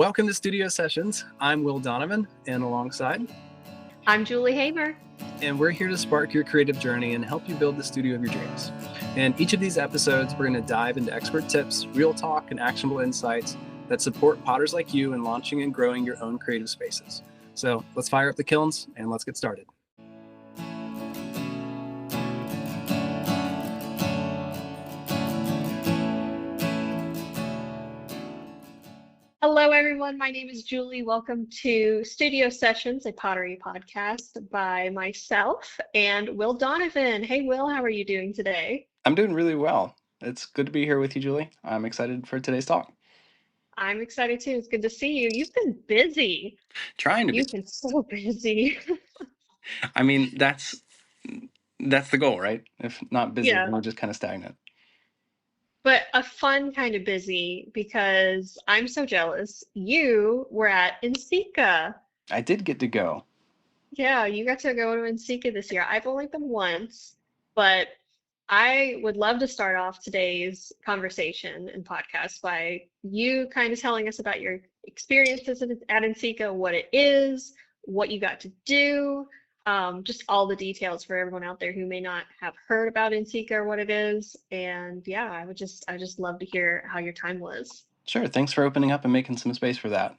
Welcome to Studio Sessions. I'm Will Donovan, and alongside, I'm Julie Hamer. and we're here to spark your creative journey and help you build the studio of your dreams. And each of these episodes, we're going to dive into expert tips, real talk, and actionable insights that support potters like you in launching and growing your own creative spaces. So let's fire up the kilns and let's get started. Hello, everyone. My name is Julie. Welcome to Studio Sessions, a pottery podcast by myself and Will Donovan. Hey, Will, how are you doing today? I'm doing really well. It's good to be here with you, Julie. I'm excited for today's talk. I'm excited too. It's good to see you. You've been busy. Trying to be. You've been so busy. I mean, that's the goal, right? If not busy, Yeah, then we're just kind of stagnant. but a fun kind of busy because I'm so jealous. You were at NCECA. I did get to go. Yeah, you got to go to NCECA this year. I've only been once, but I would love to start off today's conversation and podcast by you kind of telling us about your experiences at NCECA, what it is, what you got to do, just all the details for everyone out there who may not have heard about NCECA or what it is. And yeah, I just love to hear how your time was. Sure. Thanks for opening up and making some space for that.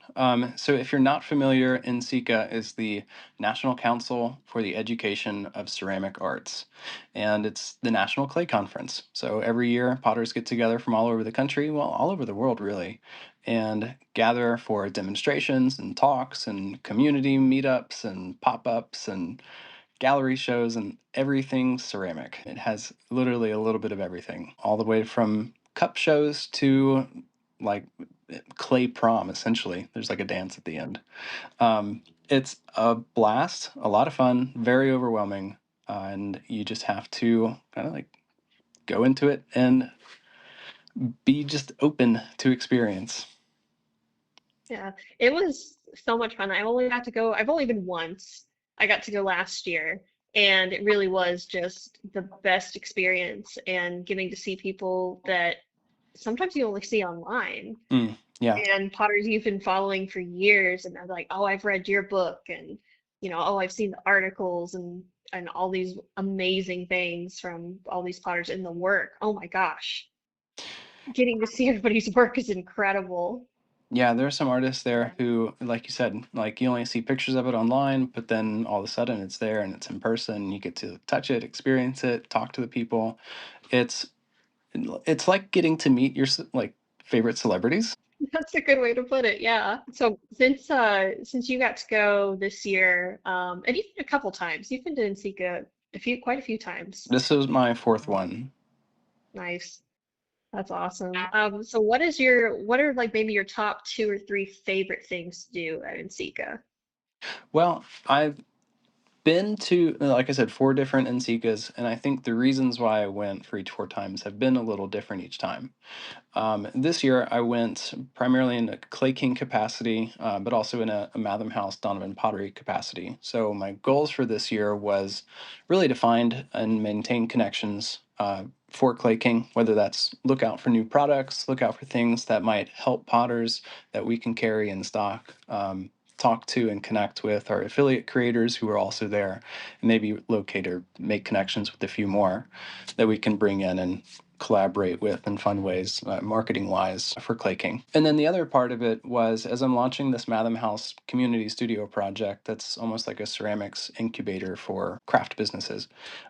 So, if you're not familiar, NCECA is the National Council for the Education of Ceramic Arts, and it's the National Clay Conference. So, every year, potters get together from all over the country, well, all over the world, really, and gather for demonstrations and talks and community meetups and pop ups and gallery shows and everything ceramic. It has literally a little bit of everything, all the way from cup shows to like clay prom, essentially. There's like a dance at the end. It's a blast, a lot of fun, very overwhelming, and you just have to kind of like go into it and be just open to experience. Yeah, it was so much fun. I've only been once. I got to go last year, and it really was just the best experience and getting to see people that sometimes you only see online Yeah. and potters you've been following for years, and they're like, "Oh, I've read your book," and "Oh, I've seen the articles and all these amazing things from all these potters in the work." Oh my gosh, getting to see everybody's work is incredible. Yeah, there are some artists there who, like you said, like you only see pictures of it online, but then all of a sudden it's there and it's in person. You get to touch it, experience it, talk to the people. It's it's like getting to meet your like favorite celebrities. That's a good way to put it, yeah. So since you got to go this year, and even a couple times, you've been to NCECA quite a few times. This is my fourth one. Nice. That's awesome. So what are like maybe your top two or three favorite things to do at NCECA? Well, I've been to, like I said, four different NCECAs, and I think the reasons why I went for each four times have been a little different each time. This year, I went primarily in a Clay King capacity, but also in a Matham House Donovan Pottery capacity. So my goals for this year was really to find and maintain connections for Clay King, whether that's look out for new products, look out for things that might help potters that we can carry in stock. Talk to and connect with our affiliate creators who are also there, and maybe locate or make connections with a few more that we can bring in and collaborate with in fun ways, marketing wise, for Clay King. And then the other part of it was as I'm launching this Matham House community studio project that's almost like a ceramics incubator for craft businesses,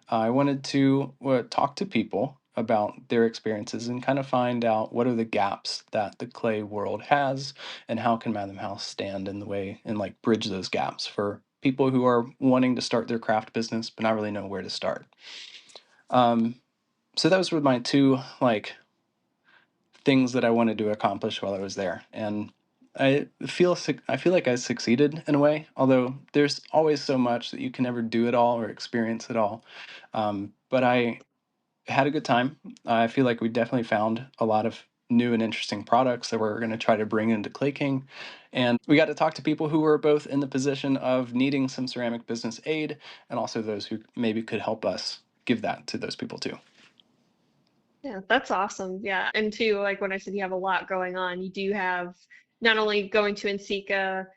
I wanted to talk to people about their experiences and kind of find out what are the gaps that the clay world has and how can Matham House stand in the way and like bridge those gaps for people who are wanting to start their craft business but not really know where to start. Um, so those were my two like things that I wanted to accomplish while I was there, and I feel like I succeeded in a way. Although there's always so much that you can never do it all or experience it all, but I had a good time. I feel like we definitely found a lot of new and interesting products that we're going to try to bring into Clay King. And we got to talk to people who were both in the position of needing some ceramic business aid and also those who maybe could help us give that to those people too. Yeah, that's awesome. Yeah. And too, like when I said you have a lot going on, you do have not only going to NCECA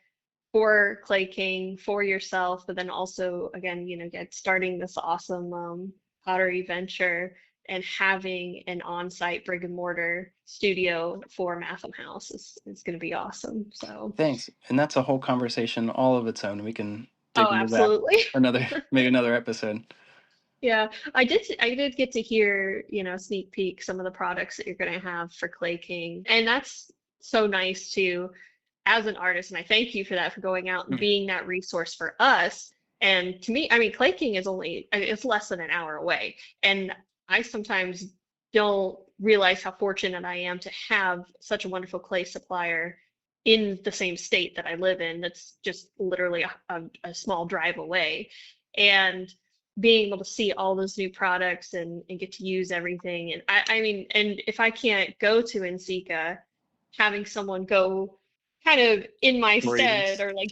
for Clay King for yourself, but then also again, get starting this awesome pottery venture and having an on-site brick and mortar studio for Matham House is going to be awesome. So, Thanks. And that's a whole conversation all of its own. We can dig oh, into that absolutely. another maybe another episode. Yeah, I did get to hear, sneak peek some of the products that you're going to have for Clay King. And that's so nice too as an artist, and I thank you for that, for going out and Mhm. being that resource for us. And to me, I mean, Clay King is only, I mean, it's less than an hour away. And I sometimes don't realize how fortunate I am to have such a wonderful clay supplier in the same state that I live in, that's just literally a small drive away. And being able to see all those new products and get to use everything. And I mean, and if I can't go to NCECA, having someone go kind of in my stead, Greetings. or like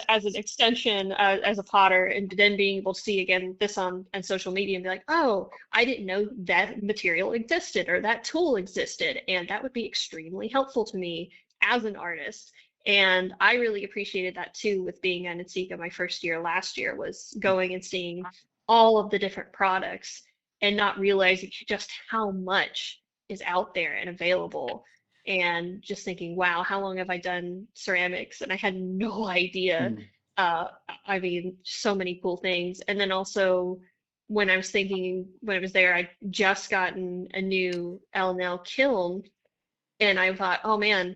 as an extension, as a potter, and then being able to see again this on social media and be like, oh, I didn't know that material existed or that tool existed, and that would be extremely helpful to me as an artist. And I really appreciated that too, with being at NCECA my first year last year, was going and seeing all of the different products and not realizing just how much is out there and available, and just thinking, wow, how long have I done ceramics? And I had no idea. Mm. Uh, I mean, so many cool things. And then also, when I was thinking, when I was there, I'd just gotten a new L&L kiln, and I thought, oh man,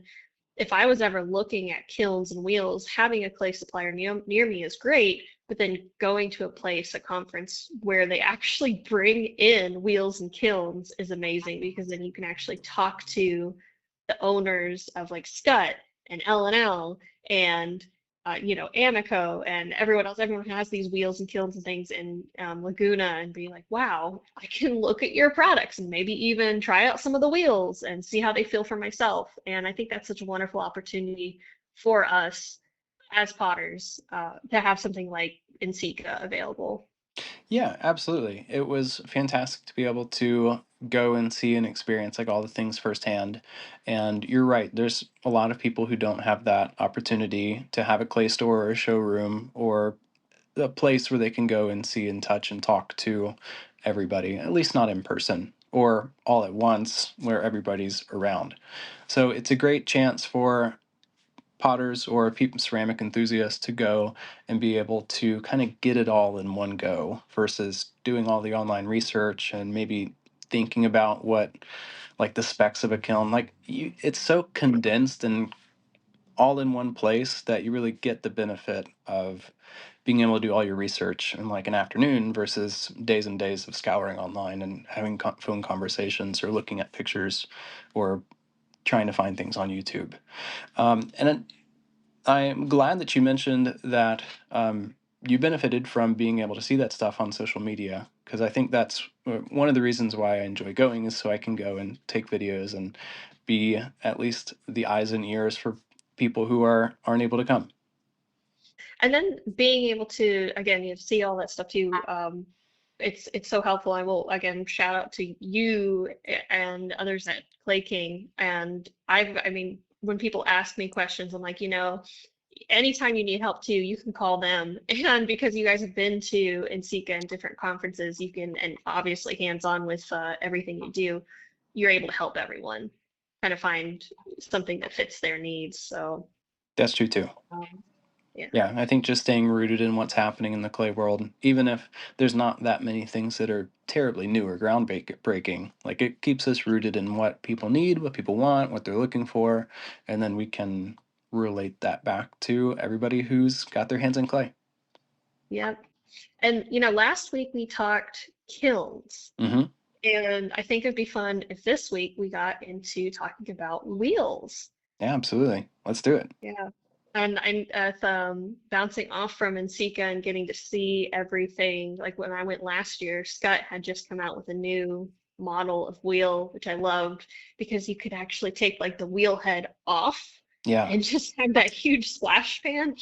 if I was ever looking at kilns and wheels, having a clay supplier near me is great, but then going to a place, a conference where they actually bring in wheels and kilns is amazing, because then you can actually talk to the owners of like Scut and L&L and Amico and everyone else. Everyone has these wheels and kilns and things in Laguna, and be like, wow, I can look at your products and maybe even try out some of the wheels and see how they feel for myself. And I think that's such a wonderful opportunity for us as potters, to have something like NCECA available. Yeah, absolutely. It was fantastic to be able to go and see and experience like all the things firsthand. And you're right, there's a lot of people who don't have that opportunity to have a clay store or a showroom or a place where they can go and see and touch and talk to everybody, at least not in person or all at once where everybody's around. So it's a great chance for potters or people, ceramic enthusiasts, to go and be able to kind of get it all in one go versus doing all the online research and maybe thinking about what like the specs of a kiln. Like it's so condensed and all in one place that you really get the benefit of being able to do all your research in like an afternoon versus days and days of scouring online and having phone conversations or looking at pictures or trying to find things on YouTube. And I'm glad that you mentioned that you benefited from being able to see that stuff on social media, because I think that's one of the reasons why I enjoy going, is so I can go and take videos and be at least the eyes and ears for people who aren't able to come. And then being able to, again, see all that stuff too. It's so helpful. I will again shout out to you and others at Clay King. And I mean, when people ask me questions, I'm like, anytime you need help too, you can call them. And because you guys have been to NCECA and different conferences, you can, and obviously hands-on with everything you do, you're able to help everyone kind of find something that fits their needs. So, That's true too. um, yeah. Yeah, I think just staying rooted in what's happening in the clay world, even if there's not that many things that are terribly new or groundbreaking, like it keeps us rooted in what people need, what people want, what they're looking for, and then we can relate that back to everybody who's got their hands in clay. Yep. And last week we talked kilns, Hmm. and I think it'd be fun if this week we got into talking about wheels. Yeah, absolutely. Let's do it. Yeah. And I'm bouncing off from NCECA and getting to see everything. Like when I went last year, Scott had just come out with a new model of wheel, which I loved, because you could actually take like the wheel head off. Yeah, and just have that huge splash pan.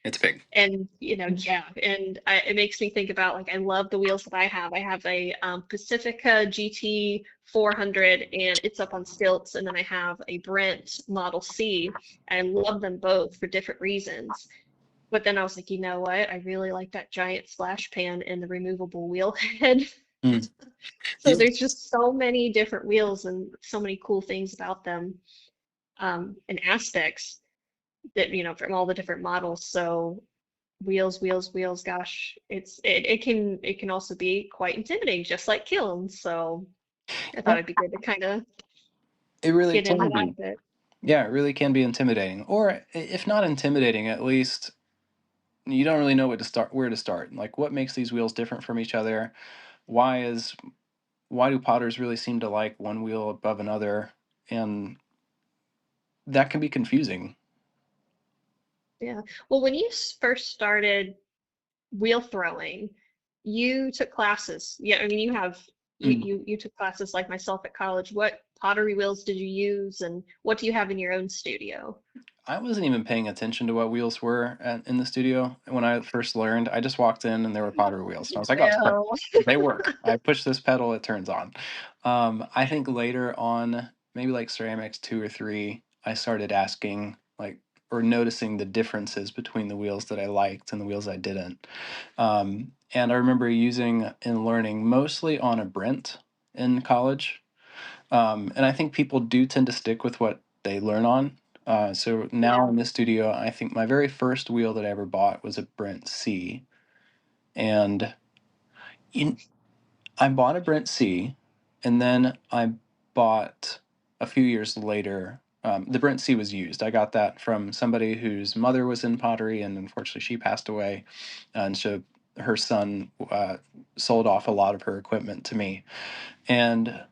it's big. And yeah, and it makes me think about, like, I love the wheels that I have. I have a Pacifica GT 400, and it's up on stilts, and then I have a Brent Model C. And I love them both for different reasons. But then I was like, you know what? I really like that giant splash pan and the removable wheel head. Mm. So You, there's just so many different wheels and so many cool things about them, and aspects that, from all the different models. So wheels, wheels, wheels, gosh, it can also be quite intimidating, just like kilns. So I thought yeah, it'd be good to kind of it really get into can that be. a bit. Yeah, it really can be intimidating. Or if not intimidating, at least you don't really know what to start, where to start. Like, what makes these wheels different from each other? Why is why do potters really seem to like one wheel above another? And that can be confusing. Yeah. Well, when you first started wheel throwing, you took classes. Yeah, I mean, you took classes like myself at college. What pottery wheels did you use, and what do you have in your own studio? I wasn't even paying attention to what wheels were in the studio when I first learned. I just walked in and there were pottery wheels, and I was like, "Oh, Well, they work." I push this pedal, it turns on. I think later on, maybe like ceramics 2 or 3, I started asking like or noticing the differences between the wheels that I liked and the wheels I didn't. And I remember using and learning mostly on a Brent in college. And I think people do tend to stick with what they learn on. So now yeah, in this studio, I think my very first wheel that I ever bought was a Brent C. And in, I bought a Brent C, and then I bought a few years later. The Brent C was used. I got that from somebody whose mother was in pottery, and unfortunately, she passed away. And so her son sold off a lot of her equipment to me. And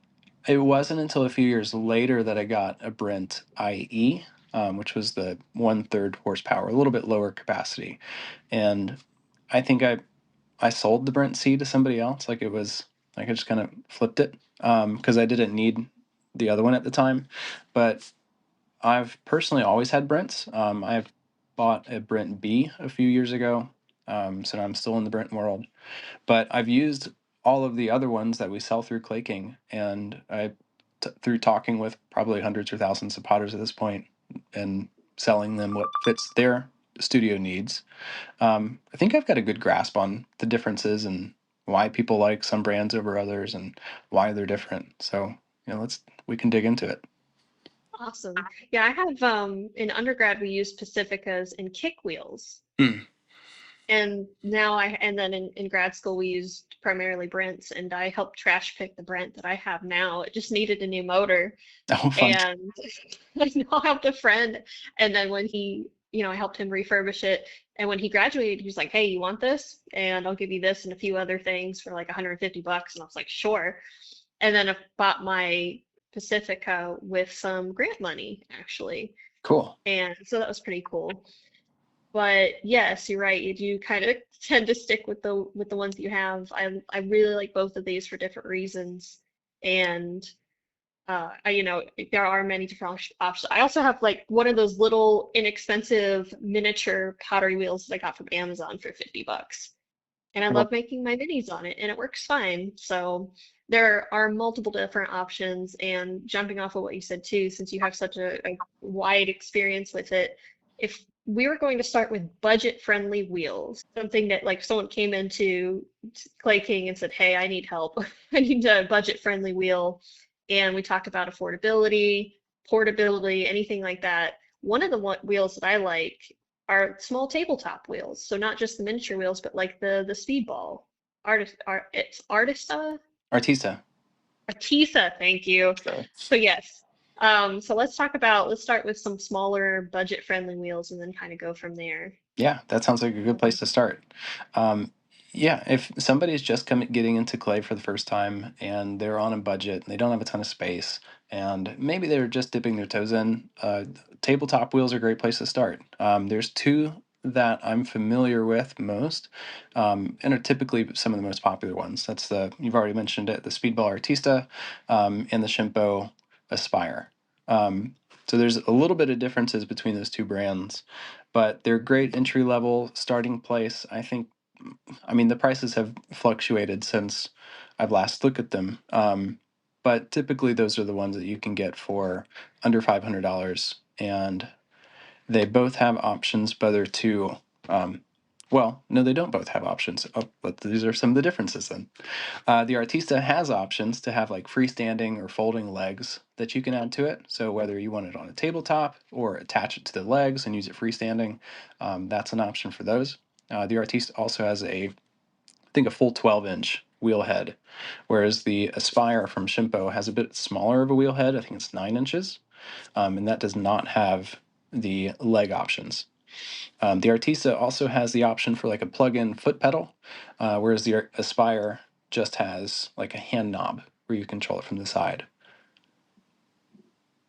it wasn't until a few years later that I got a Brent IE, which was the 1/3 horsepower, a little bit lower capacity. And I think I sold the Brent C to somebody else. Like it was, like I just kind of flipped it because I didn't need the other one at the time. But I've personally always had Brents. I've bought a Brent B a few years ago. So I'm still in the Brent world. But I've used all of the other ones that we sell through Clay King, and through talking with probably hundreds or thousands of potters at this point, and selling them what fits their studio needs. I think I've got a good grasp on the differences and why people like some brands over others and why they're different. So, we can dig into it. awesome. Yeah, I have in undergrad we used Pacificas and kick wheels. Mm. And then in grad school we used primarily Brents, and I helped trash pick the Brent that I have now. It just needed a new motor, Oh, fun. and I now helped a friend. And then when I helped him refurbish it. And when he graduated, he was like, "Hey, you want this? And I'll give you this and a few other things for like 150 bucks." And I was like, "Sure." And then I bought my Pacifica with some grant money, actually. Cool. And so that was pretty cool. But yes, you're right. You do kind of tend to stick with the ones that you have. I really like both of these for different reasons. And there are many different options. I also have like one of those little inexpensive miniature pottery wheels that I got from Amazon for 50 bucks. And I Cool. love making my minis on it, and it works fine. So there are multiple different options. And jumping off of what you said too, since you have such a wide experience with it, if we were going to start with budget-friendly wheels, something that like someone came into Clay King and said, "Hey, I need help. I need a budget-friendly wheel," and we talked about affordability, portability, anything like that. One of the wheels that I like are small tabletop wheels. So not just the miniature wheels, but like the speedball. It's Artista. Artisa, thank you. Sorry. So yes. So let's start with some smaller budget friendly wheels and then kind of go from there. Yeah, that sounds like a good place to start. Um, yeah, if somebody's just getting into clay for the first time and they're on a budget and they don't have a ton of space and maybe they're just dipping their toes in, tabletop wheels are a great place to start. There's two that I'm familiar with most, and are typically some of the most popular ones. That's you've already mentioned it, the Speedball Artista, and the Shimpo Aspire. Um, So there's a little bit of differences between those two brands, but they're great entry level starting place. I think, I mean, the prices have fluctuated since I've last looked at them. But typically those are the ones that you can get for under $500. And they both have options, whether to, well, no, they don't both have options. Oh, but these are some of the differences then. The Artista has options to have like freestanding or folding legs that you can add to it. So whether you want it on a tabletop or attach it to the legs and use it freestanding, that's an option for those. The Artista also has I think a full 12-inch wheel head, whereas the Aspire from Shimpo has a bit smaller of a wheel head. I think it's 9 inches, and that does not have the leg options. The Artista also has the option for like a plug-in foot pedal, whereas the Aspire just has like a hand knob where you control it from the side.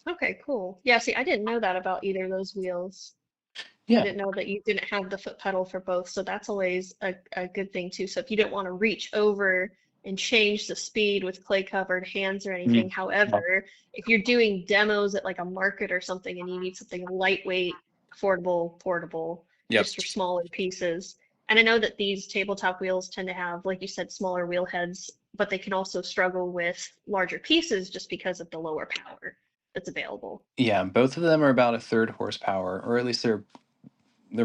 Okay, cool. Yeah, see, I didn't know that about either of those wheels. I Yeah. didn't know that you didn't have the foot pedal for both, so that's always a good thing too. So if you didn't want to reach over and change the speed with clay covered hands or anything, Mhm. Yeah. however, if you're doing demos at like a market or something and you need something lightweight, affordable, portable, Yep. just for smaller pieces. And I know that these tabletop wheels tend to have, like you said, smaller wheel heads, but they can also struggle with larger pieces just because of the lower power that's available. Yeah, both of them are about a third horsepower, or at least they're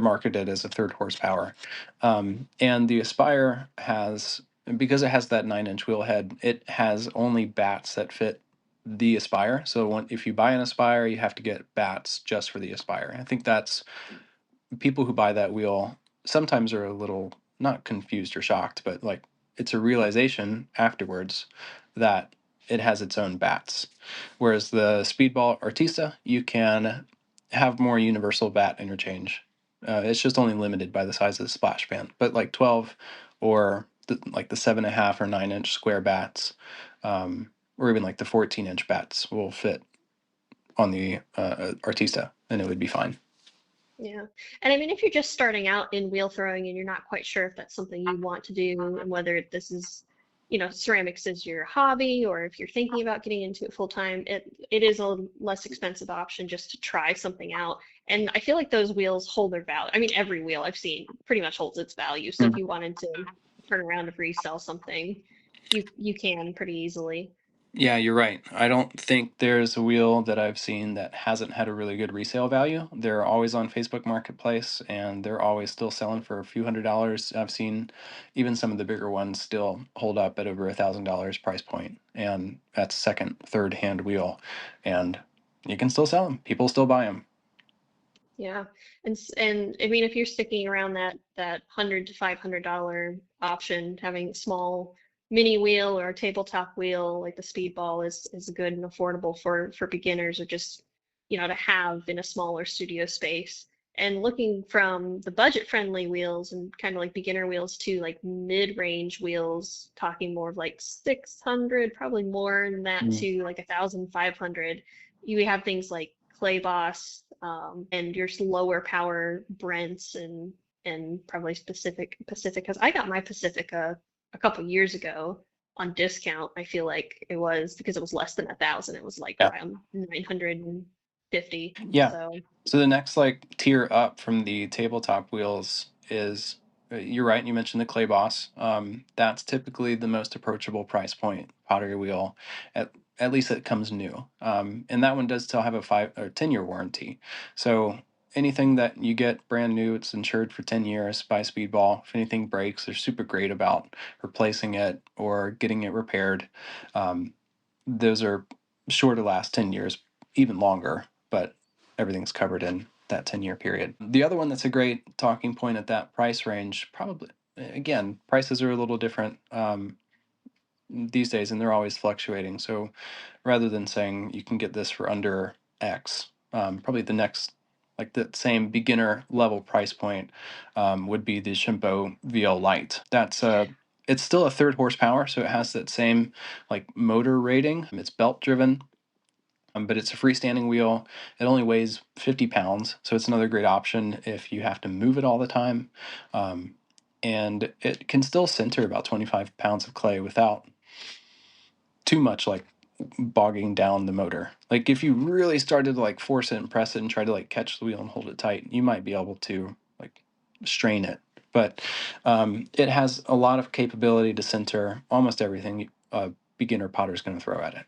marketed as a third horsepower. And the Aspire has, because it has that 9-inch wheel head, it has only bats that fit the Aspire. So if you buy an Aspire, you have to get bats just for the Aspire. I think that's people who buy that wheel sometimes are a little not confused or shocked, but like it's a realization afterwards that it has its own bats. Whereas the Speedball Artista, you can have more universal bat interchange. It's just only limited by the size of the splash pan, but like 12 or like the 7.5 or 9-inch square bats, or even like the 14-inch bats will fit on the Artista, and it would be fine. Yeah. And I mean, if you're just starting out in wheel throwing and you're not quite sure if that's something you want to do and whether this is, ceramics is your hobby or if you're thinking about getting into it full time, it is a less expensive option just to try something out. And I feel like those wheels hold their value. I mean, every wheel I've seen pretty much holds its value. So if you wanted to turn around and resell something, you can pretty easily. Yeah, you're right. I don't think there's a wheel that I've seen that hasn't had a really good resale value. They're always on Facebook Marketplace and they're always still selling for a few $100s. I've seen even some of the bigger ones still hold up at over $1,000 price point, and that's second, third hand wheel, and you can still sell them. People still buy them. Yeah. And I mean if you're sticking around that $100 to $500 option, having a small mini wheel or a tabletop wheel like the Speedball is good and affordable for beginners or just to have in a smaller studio space. And looking from the budget friendly wheels and kind of like beginner wheels to like mid-range wheels, talking more of like 600, probably more than that Mm. to like 1,500, you have things like Clay Boss, and your lower power Brents and probably Pacificas. I got my Pacifica a couple years ago on discount. I feel like it was because it was less than 1,000. It was like Yeah. around 950. Yeah. So So the next like tier up from the tabletop wheels is you're right, you mentioned the Clay Boss. That's typically the most approachable price point pottery wheel, at least it comes new. And that one does still have a 5 or 10 year warranty. So anything that you get brand new, it's insured for 10 years by Speedball. If anything breaks, they're super great about replacing it or getting it repaired. Um, those are sure to last 10 years, even longer, but everything's covered in that 10-year period. The other one that's a great talking point at that price range, probably, again, prices are a little different these days and they're always fluctuating. So rather than saying you can get this for under X, probably the next, like the same beginner level price point would be the Shimpo VL Lite. It's still a third horsepower, so it has that same like motor rating. It's belt driven, but it's a freestanding wheel. It only weighs 50 pounds, so it's another great option if you have to move it all the time. Um, and it can still center about 25 pounds of clay without too much like bogging down the motor. Like if you really started to like force it and press it and try to like catch the wheel and hold it tight, you might be able to like strain it. But it has a lot of capability to center almost everything a beginner potter is going to throw at it.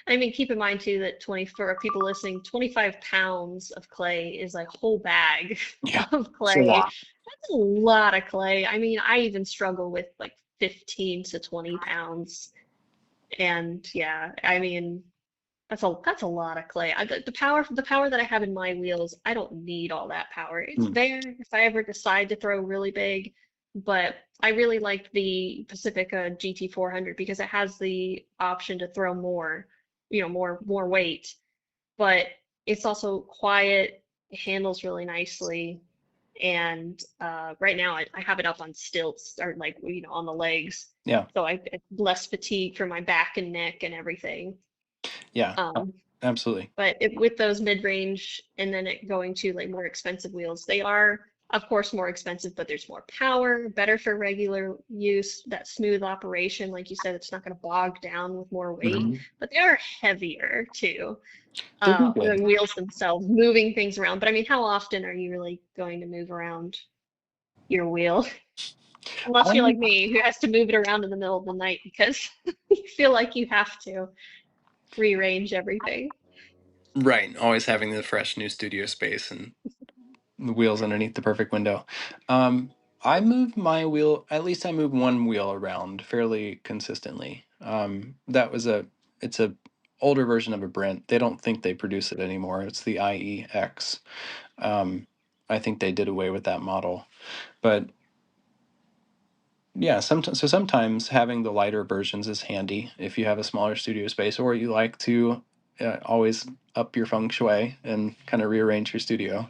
I mean, keep in mind too that 20 for people listening, 25 pounds of clay is a whole bag Yeah, of it's a clay. lot. That's a lot of clay. I mean, I even struggle with like 15 to 20 pounds. And yeah, I mean, that's a lot of clay. The power that I have in my wheels, I don't need all that power. It's Mm. there if I ever decide to throw really big, but I really like the Pacifica GT 400 because it has the option to throw more, more weight, but it's also quiet. It handles really nicely, and right now I have it up on stilts or like on the legs, Yeah, so it's less fatigue for my back and neck and everything. yeah, Um, absolutely. but with those mid-range and then it going to like more expensive wheels, they are, of course, more expensive, but there's more power, better for regular use, that smooth operation. Like you said, it's not going to bog down with more weight, Mhm. but they are heavier too. They do The good. wheels themselves, moving things around. But I mean, how often are you really going to move around your wheel? Unless you're like I'm me, who has to move it around in the middle of the night because you feel like you have to rearrange everything. right. Always having the fresh new studio space and the wheels underneath the perfect window. Um, I move my wheel, at least I move one wheel around fairly consistently. It's a older version of a Brent. They don't think they produce it anymore. It's the IEX. Um, I think they did away with that model. But yeah, sometimes having the lighter versions is handy if you have a smaller studio space or you like to always up your feng shui and kind of rearrange your studio.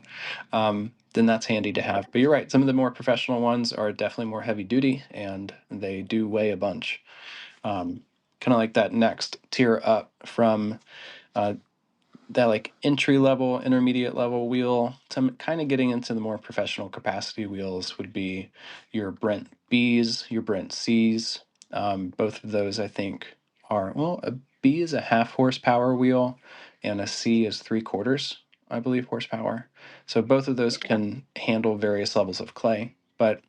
Then that's handy to have. But you're right, some of the more professional ones are definitely more heavy duty and they do weigh a bunch. Kind of like that next tier up from uh, that like entry level, intermediate level wheel to kind of getting into the more professional capacity wheels would be your Brent Bs, your Brent Cs. Both of those I think are, well, a B is a half horsepower wheel and a C is 3/4, I believe, horsepower. So both of those Yeah. can handle various levels of clay. But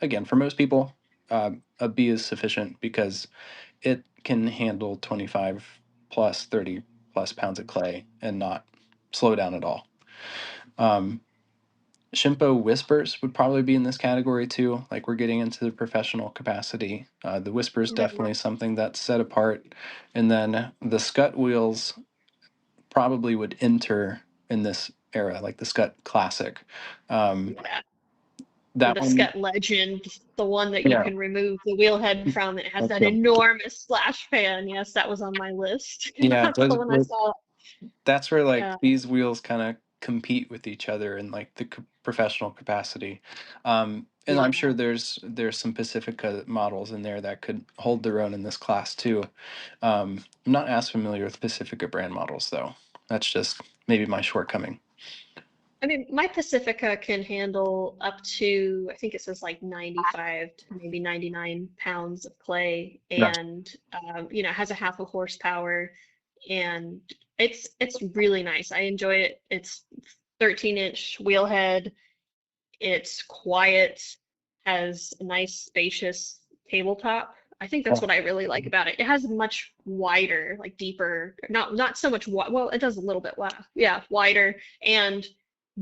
again, for most people, a B is sufficient because it can handle 25 plus 30 plus pounds of clay and not slow down at all. Um, Shimpo Whispers would probably be in this category too. Like we're getting into the professional capacity. The Whispers Right. definitely something that's set apart. And then the Scut wheels probably would enter in this era, like the Scut Classic. Um, Yeah. Or that the one, Scut Legend, the one that you yeah, can remove the wheel head from. It has that's that good. enormous splash pan. Yes, that was on my list. Yeah, That's the one I saw. that's where like Yeah. these wheels kind of compete with each other in like the professional capacity. And I'm Yeah. sure there's some Pacifica models in there that could hold their own in this class too. I'm not as familiar with Pacifica brand models though. That's just maybe my shortcoming. I mean, my Pacifica can handle up to, I think it says like 95 to maybe 99 pounds of clay, That's and has a half a horsepower, and it's really nice. I enjoy it. It's 13-inch wheel head. It's quiet, has a nice spacious tabletop. I think that's oh, what I really like about it. It has much wider, like deeper, not so much well, it does a little bit, yeah, wider and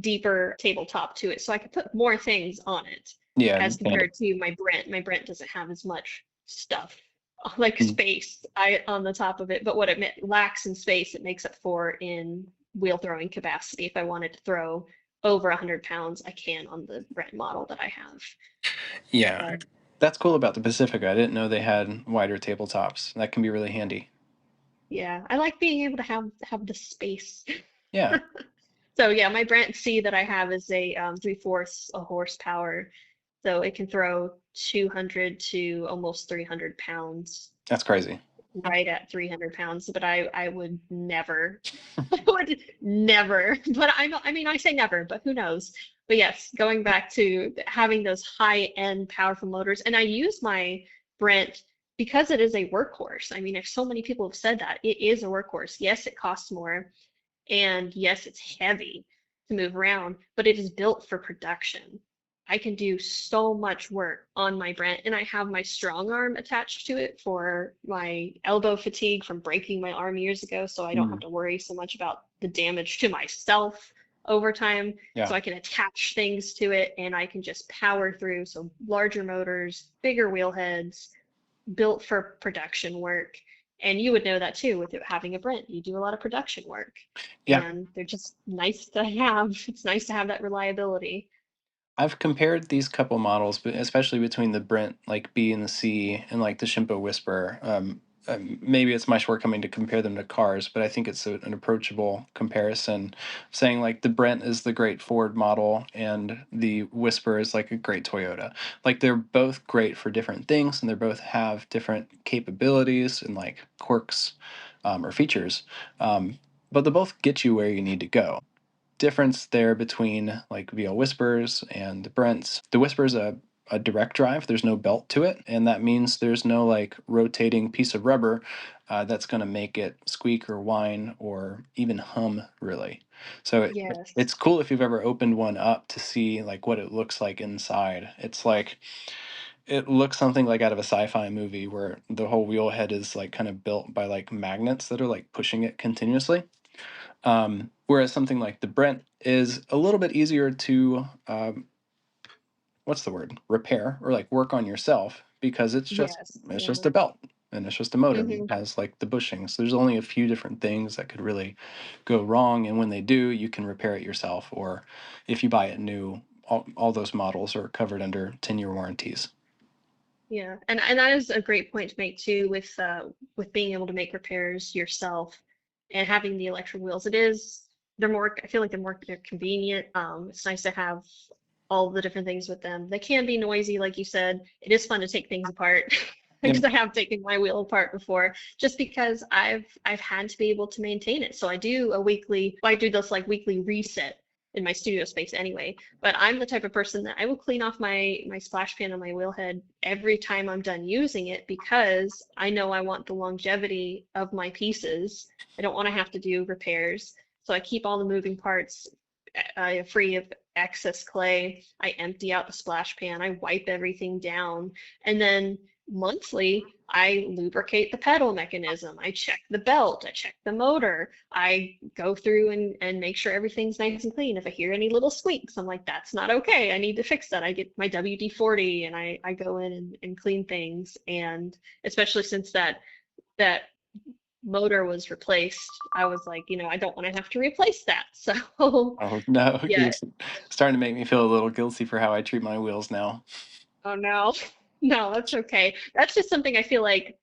deeper tabletop to it. So I could put more things on it yeah, as and compared to my Brent. My Brent doesn't have as much stuff, like mm, space on the top of it. But what it lacks in space, it makes up for in wheel throwing capacity. If I wanted to throw over 100 pounds, I can on the Brent model that I have. yeah, But that's cool about the Pacifica. I didn't know they had wider tabletops. That can be really handy. yeah, I like being able to have the space. Yeah, So yeah, my Brent C that I have is a 3/4 a horsepower, so it can throw 200 to almost 300 pounds, that's crazy. right at 300 pounds. But I would never, I would never. But I mean, I say never, but who knows? But yes, going back to having those high-end powerful motors, and I use my Brent because it is a workhorse. I mean, if so many people have said that, it is a workhorse. Yes, it costs more, and yes, it's heavy to move around, but it is built for production. I can do so much work on my Brent, and I have my strong arm attached to it for my elbow fatigue from breaking my arm years ago, so I don't have Mm, to worry so much about the damage to myself over time. So yeah. I can attach things to it and I can just power through. So larger motors, bigger wheel heads, built for production work. And you would know that too with it having a Brent. You do a lot of production work, Yeah. and they're just nice to have. It's nice to have that reliability. I've compared these couple models, but especially between the Brent like B and the C and like the Shimpo Whisper. Maybe it's my shortcoming to compare them to cars, but I think it's an approachable comparison. Saying like the Brent is the great Ford model and the Whisper is like a great Toyota. Like they're both great for different things, and they both have different capabilities and like quirks or features. Um, but they both get you where you need to go. Difference there between like VL Whispers and the Brents. The Whisper's a direct drive. There's no belt to it, and that means there's no like rotating piece of rubber that's going to make it squeak or whine or even hum really. So Yes. it's cool if you've ever opened one up to see like what it looks like inside. It's like it looks something like out of a sci-fi movie where the whole wheel head is like kind of built by like magnets that are like pushing it continuously. Whereas something like the Brent is a little bit easier to what's the word, repair or like work on yourself because Yes. it's Yeah. just a belt and it's just a motor. It Hmm. has like the bushings. There's only a few different things that could really go wrong, and when they do, you can repair it yourself. Or if you buy it new, all those models are covered under 10-year warranties. Yeah. And that is a great point to make too with being able to make repairs yourself and having the electric wheels. It is they're more I feel like they're convenient. It's nice to have all the different things with them. They can be noisy, like you said. It is fun to take things apart because Yep. I have taken my wheel apart before, just because I've had to be able to maintain it. So I do a weekly, well, I do this like weekly reset in my studio space anyway. But I'm the type of person that I will clean off my splash pan on my wheel head every time I'm done using it because I know I want the longevity of my pieces. I don't want to have to do repairs. So I keep all the moving parts free of excess clay. I empty out the splash pan. I wipe everything down. And then monthly, I lubricate the pedal mechanism. I check the belt. I check the motor. I go through and make sure everything's nice and clean. If I hear any little squeaks, I'm like, that's not okay. I need to fix that. I get my WD-40 and I go in and clean things. And especially since that motor was replaced, I was like, I don't want to have to replace that. So Oh no, you're yeah. starting to make me feel a little guilty for how I treat my wheels now. Oh no. No, that's okay. That's just something I feel like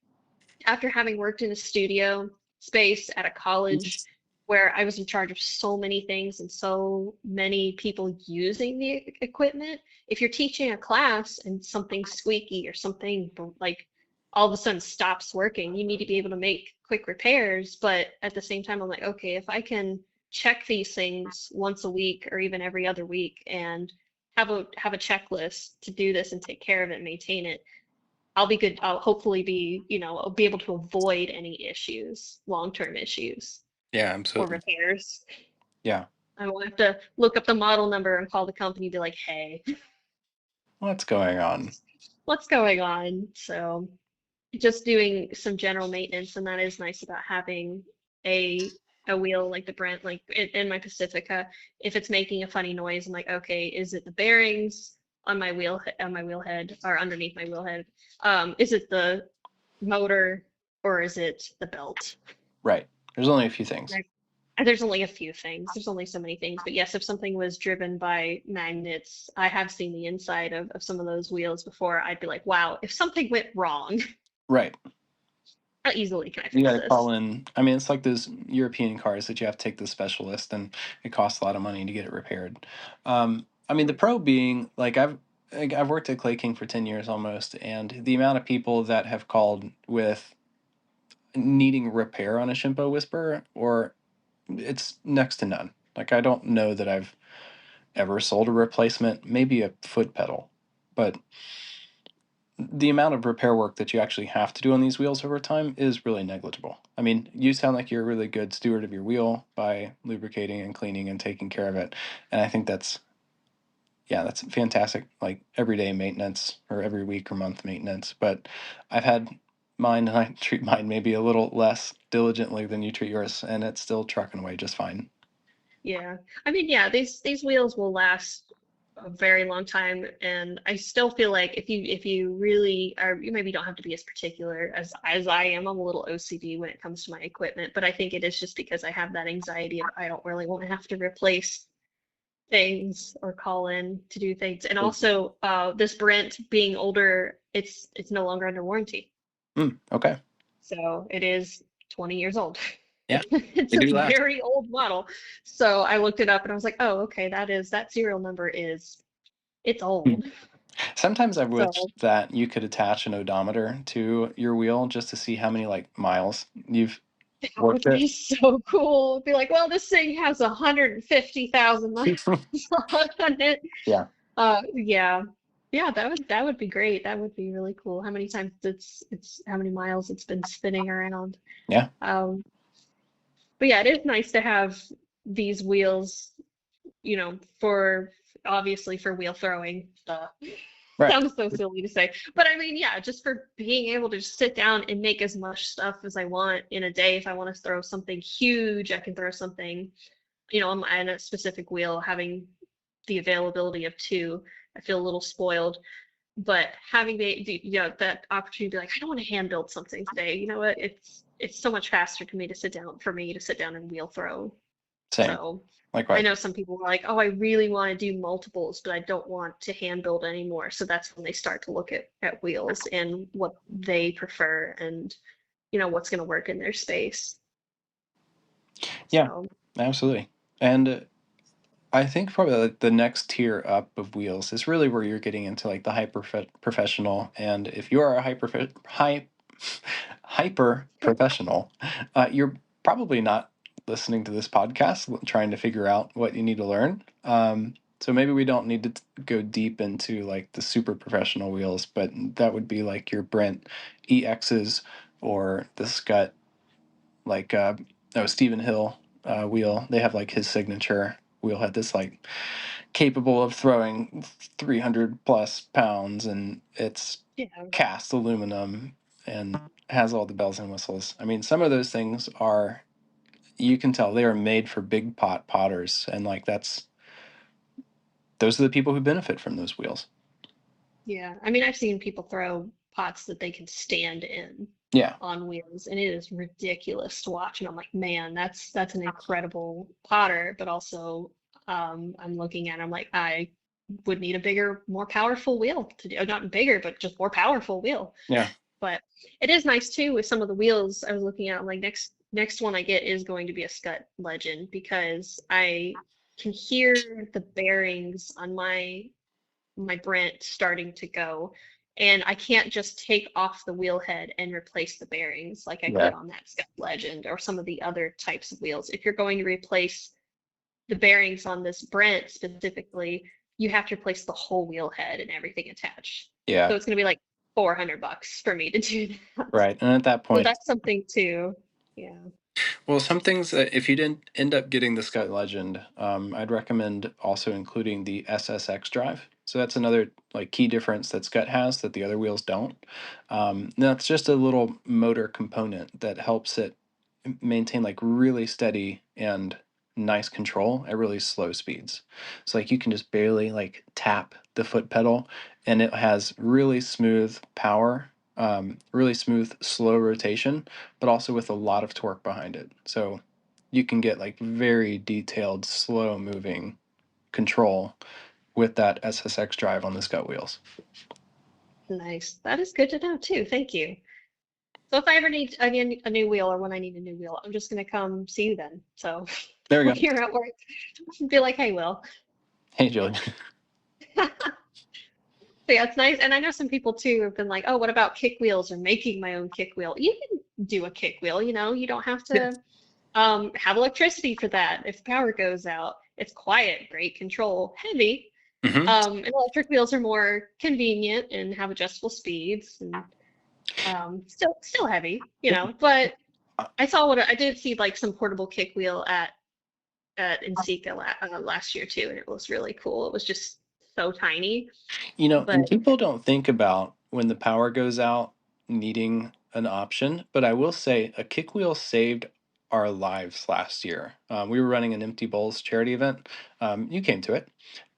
after having worked in a studio space at a college where I was in charge of so many things and so many people using the equipment, if you're teaching a class and something squeaky or something like all of a sudden stops working, you need to be able to make quick repairs. But at the same time, I'm like, okay, if I can check these things once a week or even every other week and have a checklist to do this and take care of it and maintain it, I'll be good. I'll hopefully I'll be able to avoid any issues, long-term issues Yeah, or absolutely. repairs. Yeah. I won't have to look up the model number and call the company and be like, hey, What's going on? what's going on? So just doing some general maintenance, and that is nice about having a a wheel like the Brent, like in my Pacifica. If it's making a funny noise, I'm like, okay, is it the bearings on my wheel head or underneath my wheel head? Is it the motor or is it the belt? Right. There's only a few things. Like, there's only a few things. There's only so many things. But yes, if something was driven by magnets, I have seen the inside of some of those wheels before. I'd be like, wow, if something went wrong, Right. how easily can I You got fix to call this? in. I mean, it's like those European cars that you have to take the specialist, and it costs a lot of money to get it repaired. I mean, the pro being like I've worked at Clay King for 10 years almost, and the amount of people that have called with needing repair on a Shimpo Whisper, or it's next to none. Like I don't know that I've ever sold a replacement, maybe a foot pedal, but the amount of repair work that you actually have to do on these wheels over time is really negligible. I mean, you sound like you're a really good steward of your wheel by lubricating and cleaning and taking care of it. And I think that's, yeah, that's fantastic, like everyday maintenance or every week or month maintenance. But I've had mine and I treat mine maybe a little less diligently than you treat yours, and it's still trucking away just fine. Yeah. I mean, yeah, these wheels will last a very long time, and I still feel like if you really are, you maybe don't have to be as particular as I am. I'm a little OCD when it comes to my equipment, but I think it is just because I have that anxiety of I don't really want to have to replace things or call in to do things. And also, this Brent being older, it's no longer under warranty. Okay. So it is 20 years old. Yeah, It's they a do last. very old model. So I looked it up and I was like, oh, okay, that serial number it's Hmm. old. Sometimes I've wished So that you could attach an odometer to your wheel just to see how many like miles you've that would worked it. be so cool. Be like, well, this thing has 150,000 miles on it. Yeah. Yeah. Yeah, that would be great. That would be really cool. How many times it's how many miles it's been spinning around. Yeah. Um, but yeah, it is nice to have these wheels, for obviously for wheel throwing. Right. Sounds so silly to say, but I mean, yeah, just for being able to just sit down and make as much stuff as I want in a day. If I want to throw something huge, I can throw something, on a specific wheel, having the availability of two. I feel a little spoiled, but having that opportunity to be like, I don't want to hand build something today. You know what? It's so much faster for me to sit down and wheel throw. Same. So I Likewise. know some people are like, oh, I really want to do multiples, but I don't want to hand build anymore. So that's when they start to look at wheels and what they prefer and what's going to work in their space. Yeah, So absolutely. And I think probably like the next tier up of wheels is really where you're getting into like the professional. And if you are a hyper professional, you're probably not listening to this podcast trying to figure out what you need to learn. So maybe we don't need to go deep into like the super professional wheels, but that would be like your Brent EXs or the Scott, like Stephen Hill wheel. They have like his signature wheel head that's like capable of throwing 300 plus pounds, and it's yeah, cast aluminum and has all the bells and whistles. I mean, some of those things are, you can tell they are made for big potters, and like those are the people who benefit from those wheels. yeah. I mean, I've seen people throw pots that they can stand in Yeah, on wheels, and it is ridiculous to watch. And I'm like, man, that's an incredible potter, but also I'm looking at it, I'm like, I would need a bigger, more powerful wheel to do, not bigger, but just more powerful wheel. yeah, But it is nice too with some of the wheels I was looking at. I'm like, next one I get is going to be a Scut Legend because I can hear the bearings on my Brent starting to go. And I can't just take off the wheel head and replace the bearings like I yeah, could on that Scut Legend or some of the other types of wheels. If you're going to replace the bearings on this Brent specifically, you have to replace the whole wheel head and everything attached. yeah. So it's going to be like $400 for me to do that. Right. And at that So point, that's something too. Yeah. well, some things that if you didn't end up getting the Sky Legend, I'd recommend also including the SSX drive. So that's another like key difference that Scott has that the other wheels don't. That's just a little motor component that helps it maintain like really steady and nice control at really slow speeds. So like you can just barely like tap the foot pedal, and it has really smooth power, really smooth slow rotation, but also with a lot of torque behind it. So you can get like very detailed, slow moving control with that SSX drive on the Scut wheels. Nice. That is good to know too. Thank you. So if I ever need again a new wheel or when I need a new wheel, I'm just gonna come see you then. So There we when go. you're at work, be like, hey, Will. Hey, Julie. So yeah, it's nice. And I know some people too have been like, oh, what about kick wheels or making my own kick wheel? You can do a kick wheel, you don't have Yeah. to have electricity for that if power goes out. It's quiet, great control, heavy, Hmm. And electric wheels are more convenient and have adjustable speeds and still heavy, you Yeah. know. But I did see like some portable kick wheel at NCECA last year too, and it was really cool. It was just so tiny, And but people don't think about when the power goes out needing an option, but I will say a kick wheel saved our lives last year. We were running an Empty Bowls charity event. You came to it,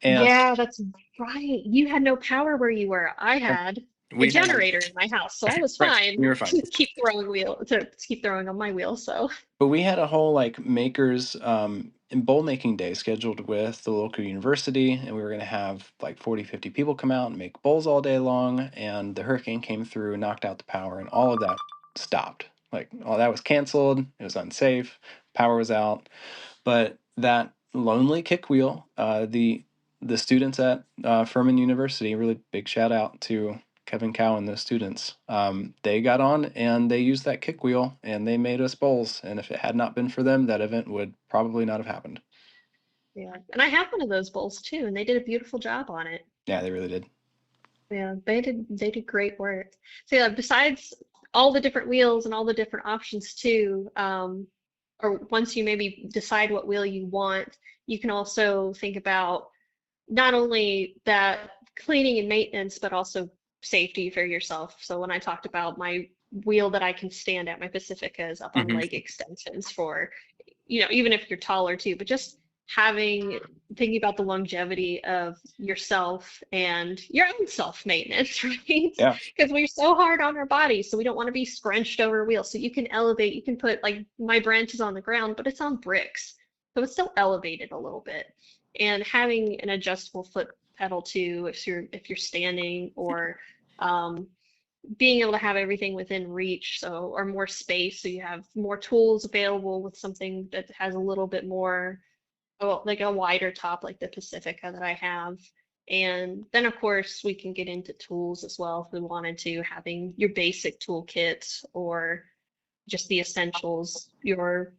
and yeah, that's right. You had no power where you were. I had a we had generator in my house, so I was right. We fine were fine. to keep throwing on my wheel. So But we had a whole like makers and bowl making day scheduled with the local university, and we were going to have like 40, 50 people come out and make bowls all day long. And the hurricane came through, knocked out the power, and all of that stopped. Like all that was canceled. It was unsafe. Power was out. But that lonely kick wheel, the students at Furman University, really big shout out to Kevin Cow and those students. They got on and they used that kick wheel and they made us bowls. And if it had not been for them, that event would probably not have happened. yeah, and I have one of those bowls too, and they did a beautiful job on it. Yeah, they really did. Yeah, they did great work. So yeah, besides all the different wheels and all the different options too, or once you maybe decide what wheel you want, you can also think about not only that cleaning and maintenance, but also safety for yourself. So when I talked about my wheel that I can stand at, my Pacifica is up on Hmm. leg extensions for, even if you're taller too, but just having thinking about the longevity of yourself and your own self maintenance, right? Yeah. Because we're so hard on our bodies, so we don't want to be scrunched over wheels. So you can elevate, you can put like my branch is on the ground, but it's on bricks. So it's still elevated a little bit. And having an adjustable foot pedal too, if you're standing or um, being able to have everything within reach, so or more space, so you have more tools available with something that has a little bit more, oh, like a wider top, like the Pacifica that I have. And then of course we can get into tools as well if we wanted to, having your basic toolkit or just the essentials, your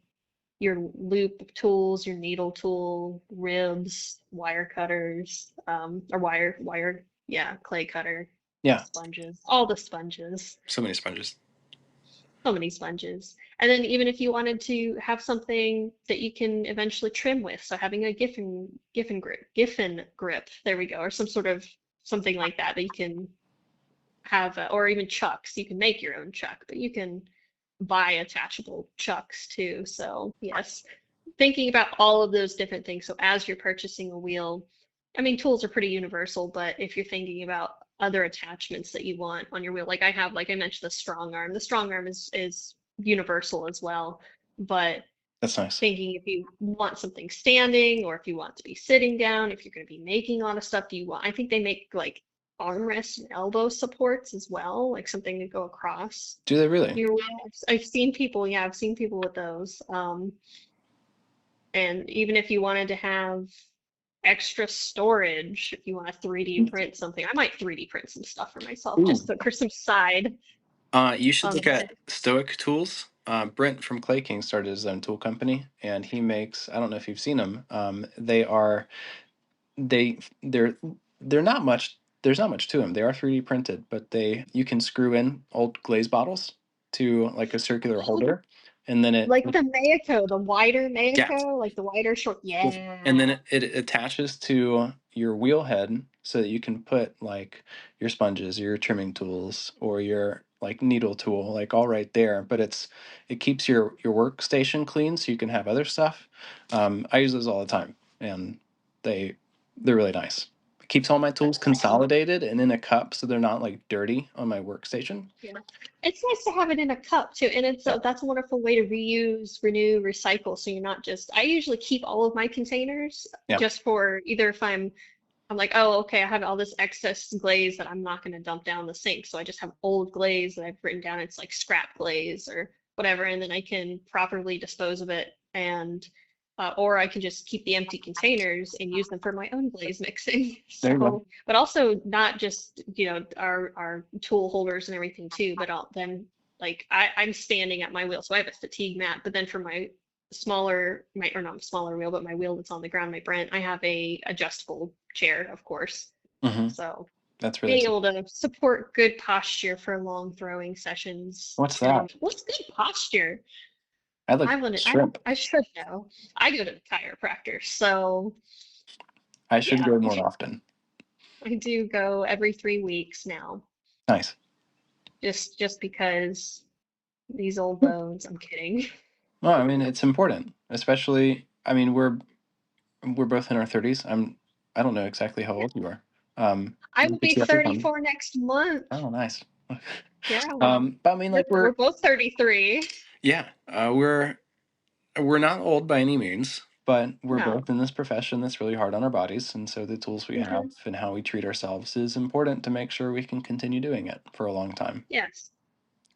loop tools, your needle tool, ribs, wire cutters, or yeah, clay cutter, Yeah. sponges, all the sponges, So many sponges. so many sponges. And then even if you wanted to have something that you can eventually trim with, so having a Giffen grip, there we go, or some sort of something like that that you can have, or even chucks. You can make your own chuck, but you can buy attachable chucks too. So yes, thinking about all of those different things. So as you're purchasing a wheel, I mean, tools are pretty universal, but if you're thinking about other attachments that you want on your wheel, like I have, like I mentioned, the strong arm. The strong arm is universal as well. But That's nice. thinking if you want something standing or if you want to be sitting down, if you're going to be making a lot of stuff, I think they make like armrests and elbow supports as well, like something to go across Do they really? your wheel. I've seen people, yeah, I've seen people with those. And even if you wanted to have extra storage, if you want to 3D print something, I might 3D print some stuff for myself Ooh. just for some side You should on the look at side. Stoic Tools. Brent from Clay King started his own tool company, and he makes, I don't know if you've seen them. They're they're not much. There's not much to them. They are 3D printed, but they you can screw in old glaze bottles to like a circular Oh, holder, and then it like the Mayako, the wider yeah, Mayako, like the wider short. and then Yeah. it attaches to your wheel head so that you can put like your sponges, your trimming tools, or your like needle tool, like all right there. But it keeps your workstation clean so you can have other stuff. I use those all the time, and they they're really nice. It keeps all my tools That's awesome. consolidated and in a cup so they're not like dirty on my workstation. Yeah. It's nice to have it in a cup too, and Yeah, that's a wonderful way to reuse, renew, recycle. So you're not just. I usually keep all of my containers yeah, just for either if I'm like, oh, okay, I have all this excess glaze that I'm not going to dump down the sink. So I just have old glaze that I've written down. It's like scrap glaze or whatever, and then I can properly dispose of it. And or I can just keep the empty containers and use them for my own glaze mixing. there you go. So, but also not just, our tool holders and everything too, but then like I'm standing at my wheel, so I have a fatigue mat. But then for my smaller, my or not smaller wheel, but my wheel that's on the ground, my Brent, I have a adjustable chair, of course. Hmm. So That's really being cool. able to support good posture for long throwing sessions. What's And that? what's good posture? I look I wouldn't, shrimp. I should know. I go to the chiropractor, so I should yeah, go more often. I do go every 3 weeks now, Nice. just because these old bones. I'm kidding. Well, I mean, it's important, especially. I mean, we're both in our 30s. I don't know exactly how Yeah. old you are. I You will could be see after time. 34 next month. Oh, nice. Yeah, well, But I mean, like we're both 33. yeah, we're not old by any means, but we're No. both in this profession that's really hard on our bodies, and so the tools we have Hmm. and how we treat ourselves is important to make sure we can continue doing it for a long time. Yes.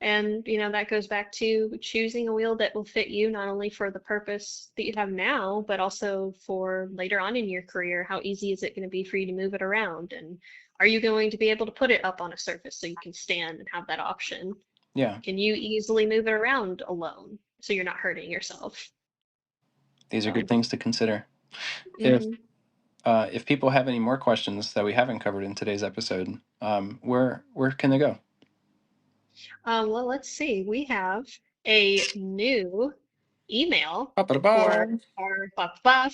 And, that goes back to choosing a wheel that will fit you not only for the purpose that you have now, but also for later on in your career. How easy is it going to be for you to move it around? And are you going to be able to put it up on a surface so you can stand and have that option? Yeah, Can you easily move it around alone so you're not hurting yourself? these are good So, things to consider. If hmm. if people have any more questions that we haven't covered in today's episode, where can they go? Well, let's see. We have a new email for Ba-ba-da-ba.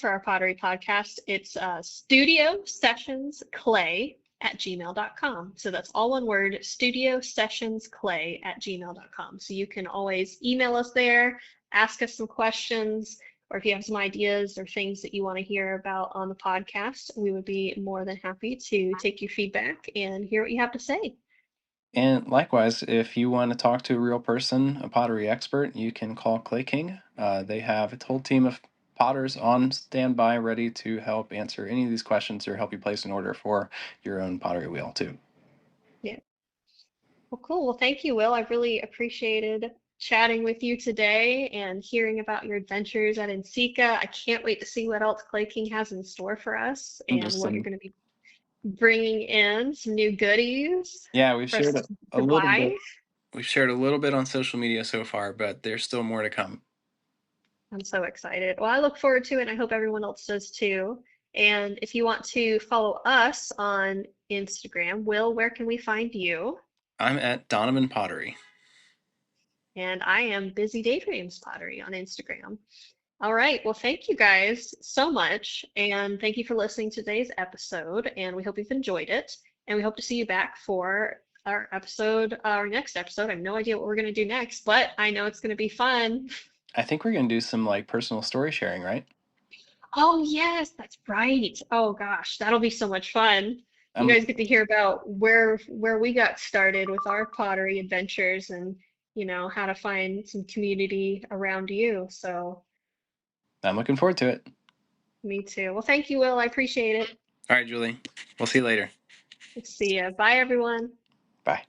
our pottery podcast. It's studio sessions clay at gmail.com. So that's all one word, studio sessions clay at gmail.com. So you can always email us there, ask us some questions, or if you have some ideas or things that you want to hear about on the podcast, we would be more than happy to take your feedback and hear what you have to say. And likewise, if you want to talk to a real person, a pottery expert, you can call Clay King. They have a whole team of potters on standby, ready to help answer any of these questions or help you place an order for your own pottery wheel too. Yeah. Well, cool. Well, thank you, Will. I really appreciated chatting with you today and hearing about your adventures at NCECA. I can't wait to see what else Clay King has in store for us And and just what you're going to be bringing in, some new goodies yeah, we've for us shared a to little buy. bit. We've shared a little bit on social media so far, but there's still more to come. I'm so excited. Well, I look forward to it, and I hope everyone else does too. And if you want to follow us on Instagram, Will, where can we find you? I'm at Donovan Pottery. And I am Busy Daydreams Pottery on Instagram. All right. Well, thank you guys so much. And thank you for listening to today's episode. And we hope you've enjoyed it. And we hope to see you back for our next episode. I have no idea what we're going to do next, but I know it's going to be fun. I think we're gonna do some like personal story sharing, right? Oh, yes, that's right. Oh gosh, that'll be so much fun. You I'm guys get to hear about where we got started with our pottery adventures and, how to find some community around you. So, I'm looking forward to it. me too. Well, thank you, Will. I appreciate it. All right, Julie. We'll see you later. See ya. Bye, everyone. Bye.